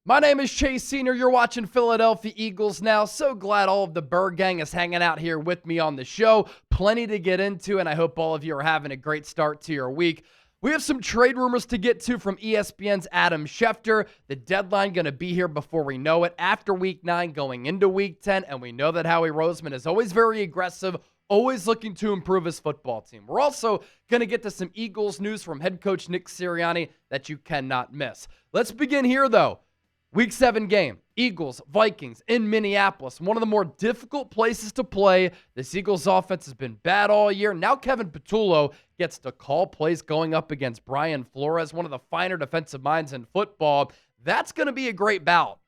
My name is Chase Sr. You're watching Philadelphia Eagles Now. So glad all of the Bird Gang is hanging out here with me on the show. Plenty to get into, and I hope all of you are having a great start to your week. We have some trade rumors to get to from ESPN's Adam Schefter. The deadline going to be here before we know it, after Week 9 going into Week 10, and we know that Howie Roseman is always very aggressive, always looking to improve his football team. We're also going to get to some Eagles news from head coach Nick Sirianni that you cannot miss. Let's begin here, though. Week 7 game, Eagles, Vikings in Minneapolis. One of the more difficult places to play. This Eagles offense has been bad all year. Now Kevin Patullo gets to call plays going up against Brian Flores, one of the finer defensive minds in football. That's going to be a great bout.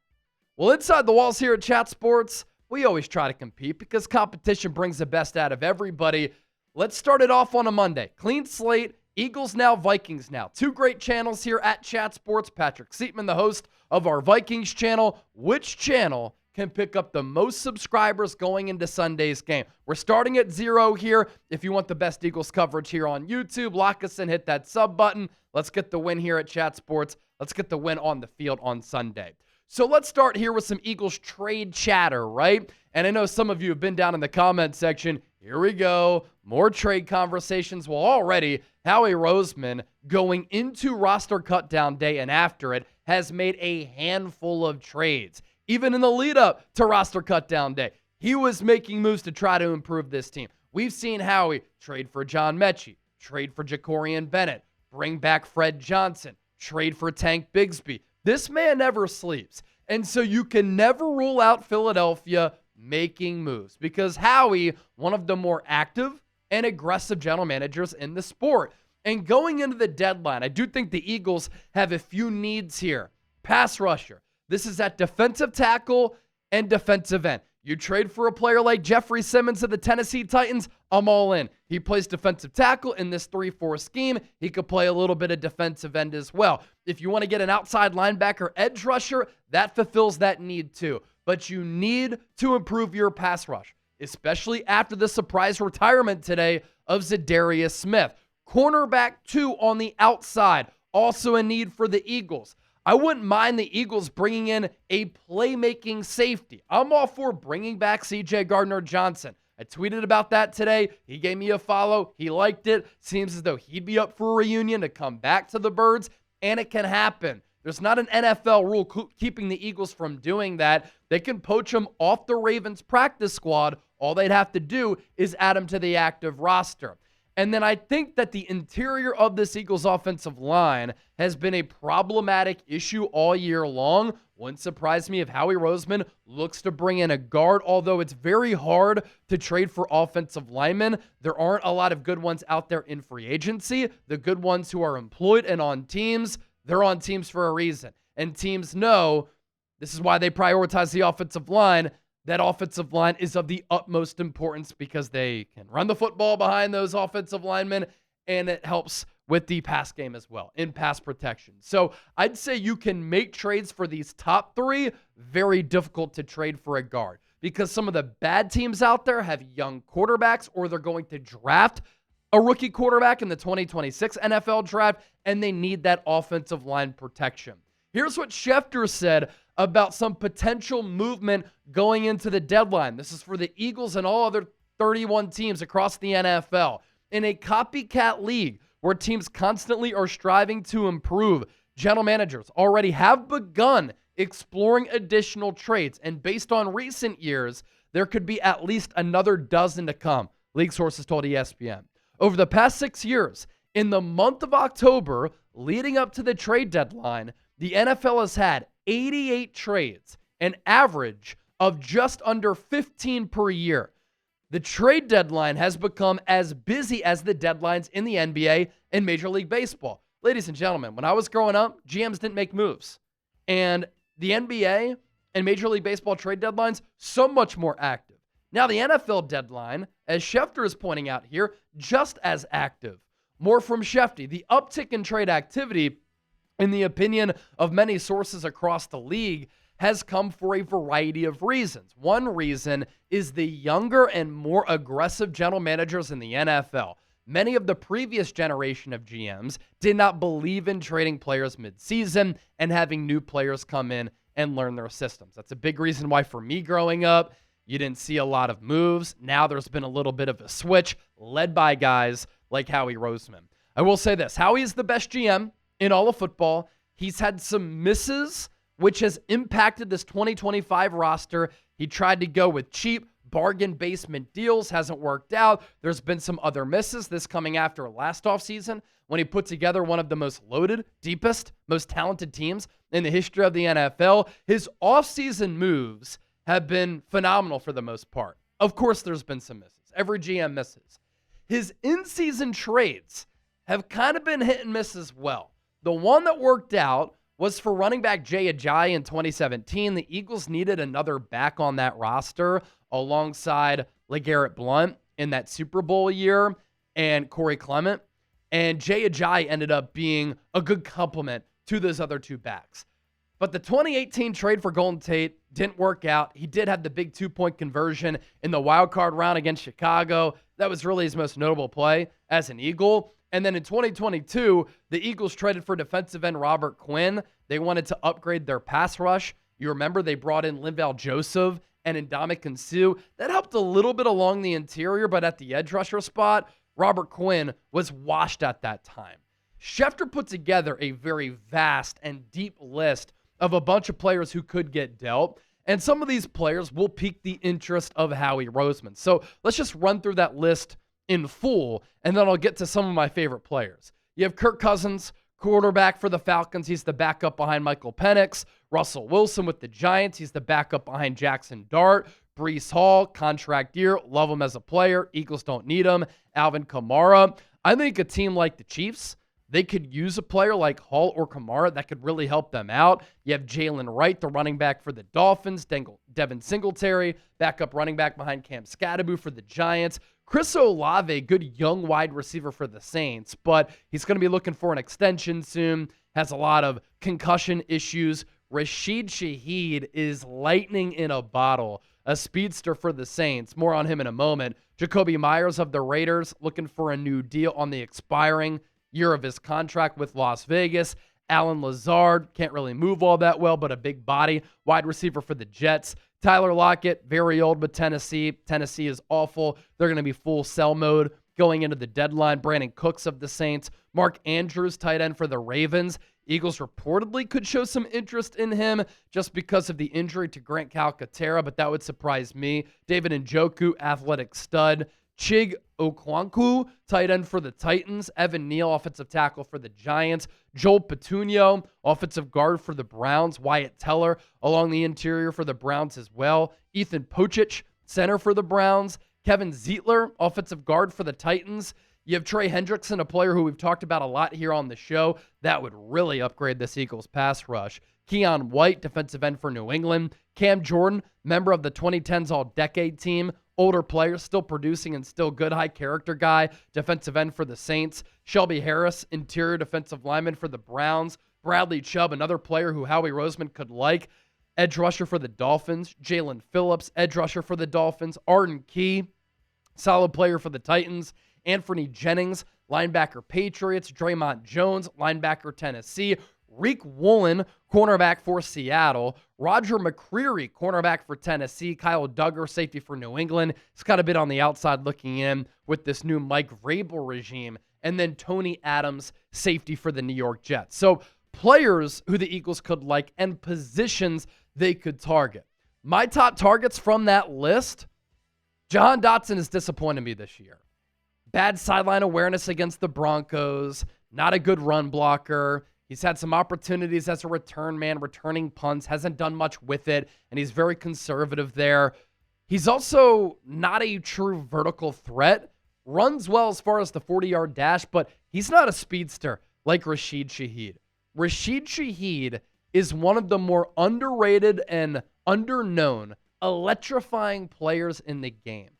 Well, inside the walls here at Chat Sports, we always try to compete because competition brings the best out of everybody. Let's start it off on a Monday. Clean slate, Eagles Now, Vikings Now. Two great channels here at Chat Sports. Patrick Seatman, the host of our Vikings channel. Which channel can pick up the most subscribers going into Sunday's game? We're starting at 0 here. If you want the best Eagles coverage here on YouTube, lock us in, hit that sub button. Let's get the win here at Chat Sports. Let's get the win on the field on Sunday. So let's start here with some Eagles trade chatter, right? And I know some of you have been down in the comment section. Here we go. More trade conversations. Well, already, Howie Roseman, going into roster cutdown day and after it, has made a handful of trades. Even in the lead up to roster cutdown day, he was making moves to try to improve this team. We've seen Howie trade for John Mechie, trade for Jacorian Bennett, bring back Fred Johnson, trade for Tank Bigsby. This man never sleeps. And so you can never rule out Philadelphia making moves because Howie, one of the more active and aggressive general managers in the sport. And going into the deadline, I do think the Eagles have a few needs here. Pass rusher. This is at defensive tackle and defensive end. You trade for a player like Jeffrey Simmons of the Tennessee Titans, I'm all in. He plays defensive tackle in this 3-4 scheme. He could play a little bit of defensive end as well. If you want to get an outside linebacker edge rusher, that fulfills that need too. But you need to improve your pass rush, especially after the surprise retirement today of Zadarius Smith. Cornerback 2 on the outside, also a need for the Eagles. I wouldn't mind the Eagles bringing in a playmaking safety. I'm all for bringing back C.J. Gardner-Johnson. I tweeted about that today. He gave me a follow. He liked it. Seems as though he'd be up for a reunion to come back to the Birds, and it can happen. There's not an NFL rule keeping the Eagles from doing that. They can poach him off the Ravens practice squad. All they'd have to do is add him to the active roster. And then I think that the interior of this Eagles offensive line has been a problematic issue all year long. Wouldn't surprise me if Howie Roseman looks to bring in a guard, although it's very hard to trade for offensive linemen. There aren't a lot of good ones out there in free agency. The good ones who are employed and on teams, they're on teams for a reason. And teams know this is why they prioritize the offensive line. That offensive line is of the utmost importance because they can run the football behind those offensive linemen, and it helps with the pass game as well, in pass protection. So I'd say you can make trades for these top 3, very difficult to trade for a guard because some of the bad teams out there have young quarterbacks or they're going to draft a rookie quarterback in the 2026 NFL draft, and they need that offensive line protection. Here's what Schefter said about some potential movement going into the deadline. This is for the Eagles and all other 31 teams across the NFL. In a copycat league where teams constantly are striving to improve, general managers already have begun exploring additional trades. And based on recent years, there could be at least another dozen to come, league sources told ESPN. Over the past 6 years, in the month of October, leading up to the trade deadline, the NFL has had 88 trades, an average of just under 15 per year. The trade deadline has become as busy as the deadlines in the NBA and Major League Baseball. Ladies and gentlemen, when I was growing up, GMs didn't make moves. And the NBA and Major League Baseball trade deadlines, so much more active. Now the NFL deadline, as Schefter is pointing out here, just as active. More from Schefter. The uptick in trade activity, in the opinion of many sources across the league, has come for a variety of reasons. One reason is the younger and more aggressive general managers in the NFL. Many of the previous generation of GMs did not believe in trading players midseason and having new players come in and learn their systems. That's a big reason why for me growing up, you didn't see a lot of moves. Now there's been a little bit of a switch led by guys like Howie Roseman. I will say this, Howie is the best GM in all of football. He's had some misses, which has impacted this 2025 roster. He tried to go with cheap bargain basement deals, hasn't worked out. There's been some other misses, this coming after last offseason when he put together one of the most loaded, deepest, most talented teams in the history of the NFL. His offseason moves have been phenomenal for the most part. Of course, there's been some misses. Every GM misses. His in-season trades have kind of been hit and miss as well. The one that worked out was for running back Jay Ajayi in 2017. The Eagles needed another back on that roster alongside LeGarrette Blount in that Super Bowl year and Corey Clement. And Jay Ajayi ended up being a good complement to those other two backs. But the 2018 trade for Golden Tate didn't work out. He did have the big 2-point conversion in the wild card round against Chicago. That was really his most notable play as an Eagle. And then in 2022, the Eagles traded for defensive end Robert Quinn. They wanted to upgrade their pass rush. You remember they brought in Linval Joseph and Ndamukong Suh. That helped a little bit along the interior, but at the edge rusher spot, Robert Quinn was washed at that time. Schefter put together a very vast and deep list of a bunch of players who could get dealt, and some of these players will pique the interest of Howie Roseman. So let's just run through that list in full, and then I'll get to some of my favorite players. You have Kirk Cousins, quarterback for the Falcons. He's the backup behind Michael Penix. Russell Wilson with the Giants. He's the backup behind Jackson Dart. Breece Hall, contract year. Love him as a player. Eagles don't need him. Alvin Kamara. I think a team like the Chiefs, they could use a player like Hall or Kamara that could really help them out. You have Jalen Wright, the running back for the Dolphins. Devin Singletary, backup running back behind Cam Scatterbo for the Giants. Chris Olave, good young wide receiver for the Saints, but he's going to be looking for an extension soon. Has a lot of concussion issues. Rashid Shaheed is lightning in a bottle, a speedster for the Saints. More on him in a moment. Jacoby Myers of the Raiders, looking for a new deal on the expiring year of his contract with Las Vegas. Alan Lazard, can't really move all that well, but a big body wide receiver for the Jets. Tyler Lockett, very old with Tennessee. Tennessee is awful. They're going to be full sell mode going into the deadline. Brandon Cooks of the Saints. Mark Andrews, tight end for the Ravens. Eagles reportedly could show some interest in him just because of the injury to Grant Calcaterra, but that would surprise me. David Njoku, athletic stud. Chig Okonkwo, tight end for the Titans. Evan Neal, offensive tackle for the Giants. Joel Petunio, offensive guard for the Browns. Wyatt Teller along the interior for the Browns as well. Ethan Pocic, center for the Browns. Kevin Zeitler, offensive guard for the Titans. You have Trey Hendrickson, a player who we've talked about a lot here on the show. That would really upgrade this Eagles pass rush. Keon White, defensive end for New England. Cam Jordan, member of the 2010s All-Decade team. Older player, still producing and still good, high character guy, defensive end for the Saints. Shelby Harris, interior defensive lineman for the Browns. Bradley Chubb, another player who Howie Roseman could like. Edge rusher for the Dolphins. Jalen Phillips, edge rusher for the Dolphins. Arden Key, solid player for the Titans. Anthony Jennings, linebacker Patriots. Draymond Jones, linebacker Tennessee. Reek Woolen, cornerback for Seattle. Roger McCreary, cornerback for Tennessee. Kyle Duggar, safety for New England. He's got a bit on the outside looking in with this new Mike Vrabel regime. And then Tony Adams, safety for the New York Jets. So players who the Eagles could like and positions they could target. My top targets from that list, Jahan Dotson has disappointed me this year. Bad sideline awareness against the Broncos. Not a good run blocker. He's had some opportunities as a return man, returning punts, hasn't done much with it, and he's very conservative there. He's also not a true vertical threat. Runs well as far as the 40-yard dash, but he's not a speedster like Rashid Shaheed. Rashid Shaheed is one of the more underrated and underknown, electrifying players in the game.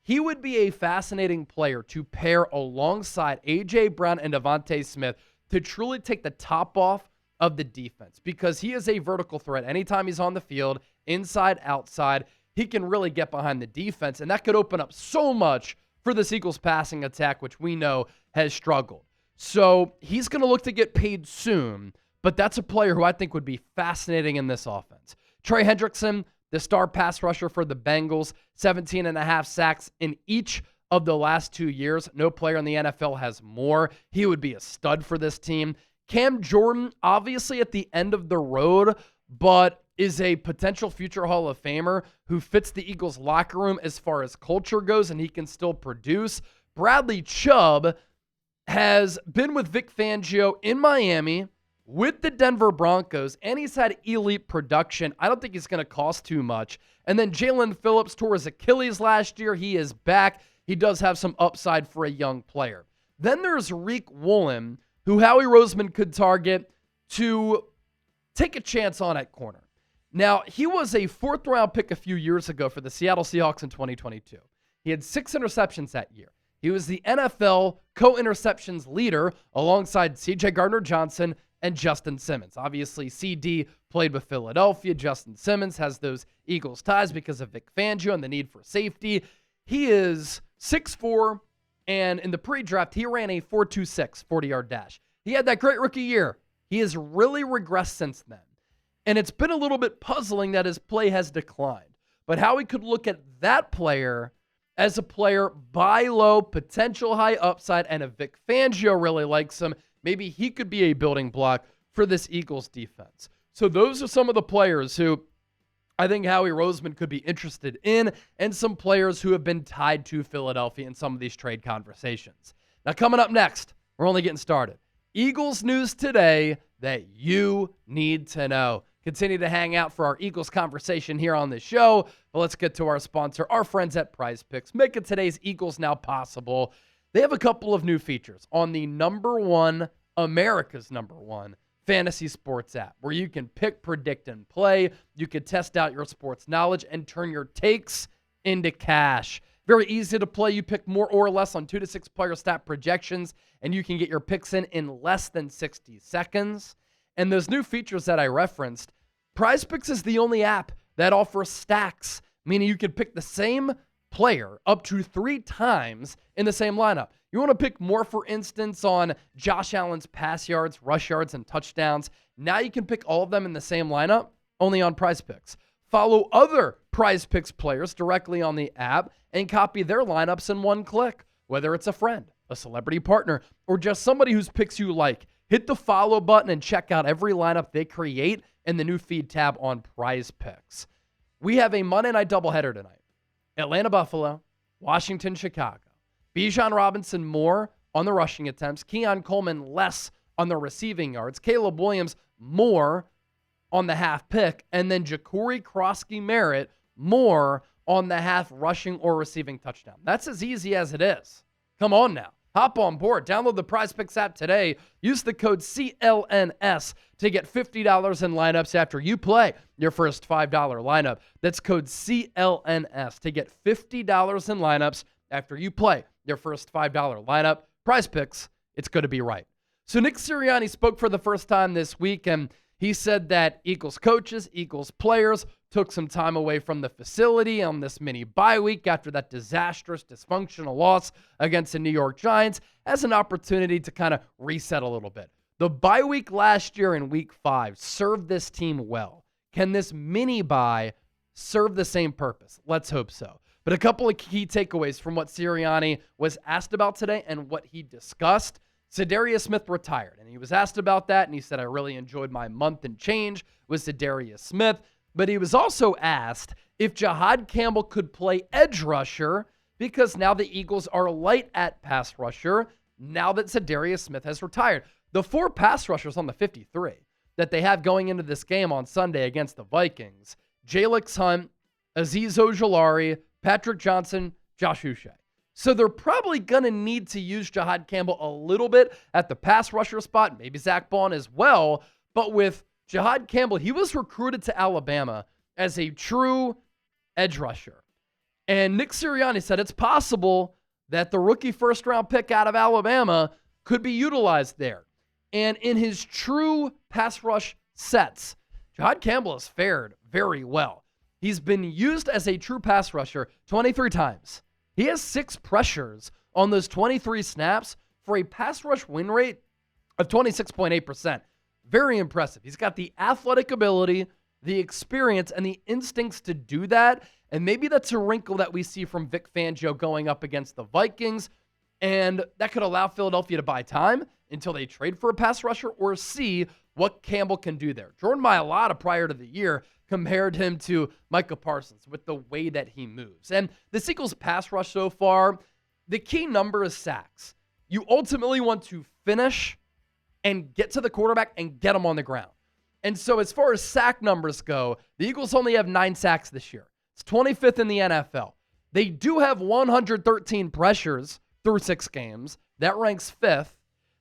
He would be a fascinating player to pair alongside A.J. Brown and Devontae Smith to truly take the top off of the defense because he is a vertical threat. Anytime he's on the field, inside, outside, he can really get behind the defense, and that could open up so much for this Eagles passing attack, which we know has struggled. So he's going to look to get paid soon, but that's a player who I think would be fascinating in this offense. Trey Hendrickson, the star pass rusher for the Bengals, 17 and a half sacks in each of the last 2 years. No player in the NFL has more. He would be a stud for this team. Cam Jordan, obviously at the end of the road, but is a potential future Hall of Famer who fits the Eagles locker room as far as culture goes, and he can still produce. Bradley Chubb has been with Vic Fangio in Miami with the Denver Broncos, and he's had elite production. I don't think he's going to cost too much. And then Jalen Phillips tore his Achilles last year. He is back. He does have some upside for a young player. Then there's Reek Woolen, who Howie Roseman could target to take a chance on at corner. Now, he was a fourth-round pick a few years ago for the Seattle Seahawks in 2022. He had 6 interceptions that year. He was the NFL co-interceptions leader alongside C.J. Gardner-Johnson and Justin Simmons. Obviously, CD played with Philadelphia. Justin Simmons has those Eagles ties because of Vic Fangio and the need for safety. He is 6'4", and in the pre-draft, he ran a 4.26 40-yard dash. He had that great rookie year. He has really regressed since then. And it's been a little bit puzzling that his play has declined. But how we could look at that player as a player buy low, potential high upside, and if Vic Fangio really likes him, maybe he could be a building block for this Eagles defense. So those are some of the players who I think Howie Roseman could be interested in, and some players who have been tied to Philadelphia in some of these trade conversations. Now, coming up next, we're only getting started. Eagles news today that you need to know. Continue to hang out for our Eagles conversation here on the show, but let's get to our sponsor, our friends at PrizePicks, making today's Eagles now possible. They have a couple of new features on the America's number one fantasy sports app, where you can pick, predict, and play. You can test out your sports knowledge and turn your takes into cash. Very easy to play. You pick more or less on 2 to 6 player stat projections, and you can get your picks in less than 60 seconds. And those new features that I referenced, PrizePicks is the only app that offers stacks, meaning you can pick the same player up to 3 times in the same lineup. You want to pick more, for instance, on Josh Allen's pass yards, rush yards, and touchdowns. Now you can pick all of them in the same lineup, only on PrizePicks. Follow other PrizePicks players directly on the app and copy their lineups in one click, whether it's a friend, a celebrity partner, or just somebody whose picks you like. Hit the follow button and check out every lineup they create in the new feed tab on PrizePicks. We have a Monday night doubleheader tonight. Atlanta, Buffalo, Washington, Chicago. Bijan Robinson more on the rushing attempts. Keon Coleman less on the receiving yards. Caleb Williams more on the half pick. And then Ja'Cory Krosky-Merritt more on the half rushing or receiving touchdown. That's as easy as it is. Come on now. Hop on board. Download the PrizePicks app today. Use the code CLNS to get $50 in lineups after you play your first $5 lineup. That's code CLNS to get $50 in lineups after you play your first $5 lineup. PrizePicks, it's going to be right. So Nick Sirianni spoke for the first time this week, and he said that Eagles coaches, Eagles players took some time away from the facility on this mini bye week after that disastrous, dysfunctional loss against the New York Giants as an opportunity to kind of reset a little bit. The bye week last year in week 5 served this team well. Can this mini bye serve the same purpose? Let's hope so. But a couple of key takeaways from what Sirianni was asked about today and what he discussed. Za'Darius Smith retired, and he was asked about that, and he said, I really enjoyed my month and change with Za'Darius Smith. But he was also asked if Jahad Campbell could play edge rusher because now the Eagles are light at pass rusher now that Za'Darius Smith has retired. The 4 pass rushers on the 53 that they have going into this game on Sunday against the Vikings, Jalix Hunt, Azeez Ojulari, Patrick Johnson, Josh Uche. So they're probably going to need to use Jahad Campbell a little bit at the pass rusher spot, maybe Zach Bond as well, but with Jahad Campbell, he was recruited to Alabama as a true edge rusher. And Nick Sirianni said it's possible that the rookie first-round pick out of Alabama could be utilized there. And in his true pass rush sets, Jahad Campbell has fared very well. He's been used as a true pass rusher 23 times. He has 6 pressures on those 23 snaps for a pass rush win rate of 26.8%. Very impressive. He's got the athletic ability, the experience, and the instincts to do that. And maybe that's a wrinkle that we see from Vic Fangio going up against the Vikings. And that could allow Philadelphia to buy time until they trade for a pass rusher or see what Campbell can do there. Jordan Mailata prior to the year compared him to Micah Parsons with the way that he moves. And the Eagles pass rush so far, the key number is sacks. You ultimately want to finish and get to the quarterback and get him on the ground. And so as far as sack numbers go, the Eagles only have 9 sacks this year. It's 25th in the NFL. They do have 113 pressures through 6 games. That ranks 5th.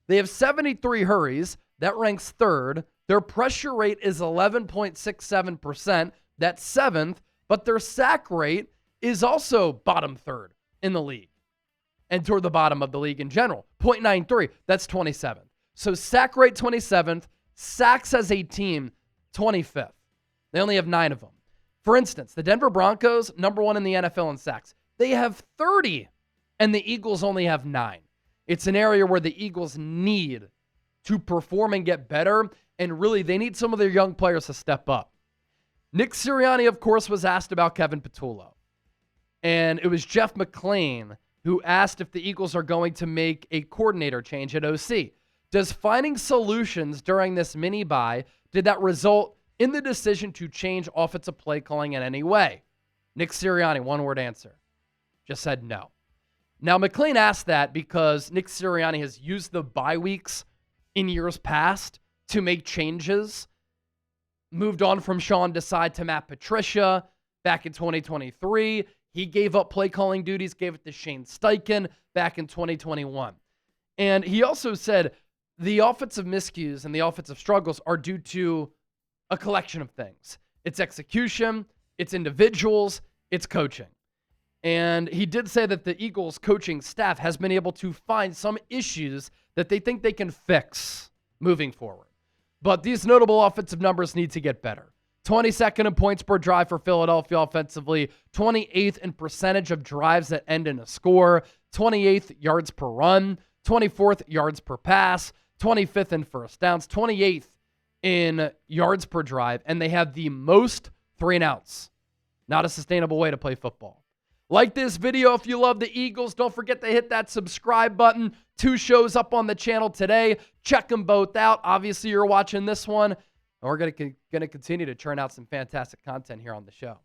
They have 73 hurries. That ranks 3rd. Their pressure rate is 11.67%. That's 7th. But their sack rate is also bottom 3rd in the league and toward the bottom of the league in general. 0.93. That's 27th. So sack rate 27th. Sacks as a team 25th. They only have 9 of them. For instance, the Denver Broncos, number 1 in the NFL in sacks. They have 30, and the Eagles only have 9. It's an area where the Eagles need to perform and get better, and really they need some of their young players to step up. Nick Sirianni, of course, was asked about Kevin Patullo, and it was Jeff McClain who asked if the Eagles are going to make a coordinator change at OC. Does finding solutions during this mini-bye, did that result in the decision to change offensive play calling in any way? Nick Sirianni, one-word answer, just said no. Now, McClain asked that because Nick Sirianni has used the bye weeks in years past to make changes. Moved on from Sean Desai to Matt Patricia back in 2023. He gave up play calling duties, gave it to Shane Steichen back in 2021. And he also said the offensive miscues and the offensive struggles are due to a collection of things. It's execution, it's individuals, it's coaching. And he did say that the Eagles coaching staff has been able to find some issues that they think they can fix moving forward. But these notable offensive numbers need to get better. 22nd in points per drive for Philadelphia offensively, 28th in percentage of drives that end in a score, 28th yards per run, 24th yards per pass, 25th in first downs, 28th in yards per drive, and they have the most 3 and outs. Not a sustainable way to play football. Like this video if you love the Eagles. Don't forget to hit that subscribe button. 2 shows up on the channel today. Check them both out. Obviously, you're watching this one. And we're going to continue to churn out some fantastic content here on the show.